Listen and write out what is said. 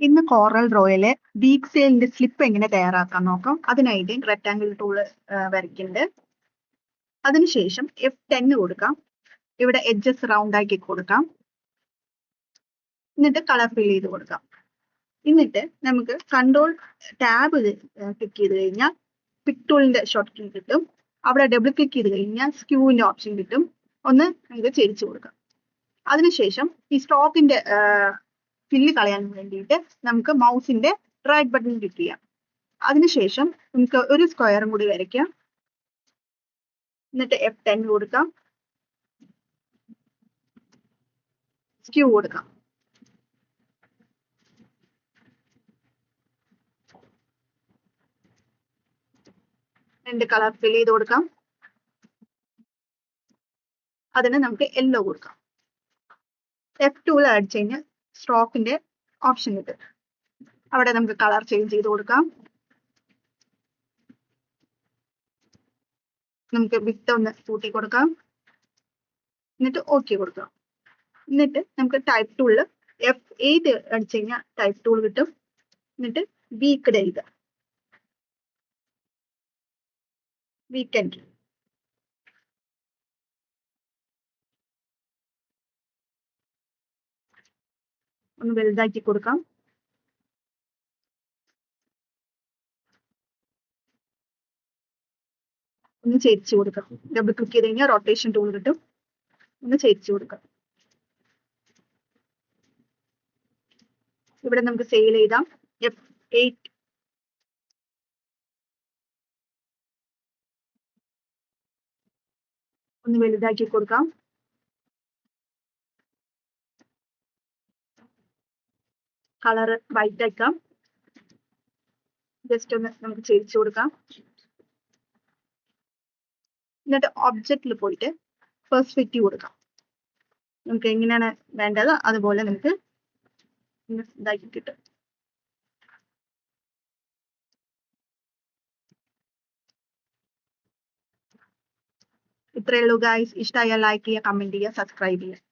ഇന്ന് coral ഡ്രോയില് week സെയിലിന്റെ slip എങ്ങനെ തയ്യാറാക്കാൻ നോക്കാം. അതിനായിട്ട് റെക്ടാങ്കിൾ ടൂള് വരയ്ക്കുന്നുണ്ട്. അതിനുശേഷം F10 കൊടുക്കാം. ഇവിടെ എഡ്ജസ് റൗണ്ട് ആക്കി കൊടുക്കാം. എന്നിട്ട് കളർ ഫിൽ ചെയ്ത് കൊടുക്കാം. എന്നിട്ട് നമുക്ക് കൺട്രോൾ ടാബ് ക്ലിക്ക് ചെയ്ത് കഴിഞ്ഞാൽ പിക് ടൂളിന്റെ ഷോർട്ട് കീ കിട്ടും. അവിടെ ഡബിൾ ക്ലിക്ക് ചെയ്ത് കഴിഞ്ഞാൽ സ്ക്യൂവിന്റെ ഓപ്ഷൻ കിട്ടും. ഒന്ന് നമുക്ക് ചെരിച്ചു കൊടുക്കാം. അതിനുശേഷം ഈ സ്ട്രോക്കിന്റെ ഫില്ല് കളയാൻ വേണ്ടിയിട്ട് നമുക്ക് മൗസിന്റെ റൈറ്റ് ബട്ടൺ ക്ലിക്ക് ചെയ്യാം. അതിനുശേഷം നമുക്ക് ഒരു സ്ക്വയറും കൂടി വരയ്ക്കാം. എന്നിട്ട് F10 കൊടുക്കാം. സ്ക്യൂ കൊടുക്കാം. രണ്ട് കളർ ഫിൽ ചെയ്ത് കൊടുക്കാം. അതിന് നമുക്ക് യെല്ലോ കൊടുക്കാം. F2 അടിച്ചു കഴിഞ്ഞാൽ സ്ട്രോക്കിന്റെ ഓപ്ഷൻ കിട്ടും. അവിടെ നമുക്ക് കളർ ചേഞ്ച് ചെയ്ത് കൊടുക്കാം. നമുക്ക് വിത്ത് ഒന്ന് കൂട്ടി കൊടുക്കാം. എന്നിട്ട് ഓക്കെ കൊടുക്കാം. എന്നിട്ട് നമുക്ക് ടൈപ്പ് ടൂളിൽ F8 അടിച്ചു കഴിഞ്ഞാൽ ടൈപ്പ് ടൂൾ കിട്ടും. എന്നിട്ട് വീക്ക് എഴുതുക. വീക്കെൻഡ് ഒന്ന് വലുതാക്കി കൊടുക്കാം. ഒന്ന് ചേരിച്ചു കൊടുക്കാം. ഡബിൾ ക്ലിക്ക് ചെയ്ത് കഴിഞ്ഞാൽ റൊട്ടേഷൻ ടൂൾ കിട്ടും. ഒന്ന് ചേരിച്ചു കൊടുക്കാം. ഇവിടെ നമുക്ക് സെയിൽ ചെയ്താം. F8 ഒന്ന് വലുതാക്കി കൊടുക്കാം. കളർ വൈറ്റ് ആക്കാം. ജസ്റ്റ് ഒന്ന് നമുക്ക് ചേരിച്ചു കൊടുക്കാം. എന്നിട്ട് ഒബ്ജക്റ്റിൽ പോയിട്ട് പെർസ്പെക്റ്റീവ് കൊടുക്കാം. നമുക്ക് എങ്ങനെയാണ് വേണ്ടത് അതുപോലെ നമുക്ക് ഇതാക്കി കിട്ടും. ഇത്രയേ ഉള്ളൂ ഗൈസ്. ഇഷ്ടമായാൽ ലൈക്ക് ചെയ്യുക, കമന്റ് ചെയ്യുക, സബ്സ്ക്രൈബ് ചെയ്യുക.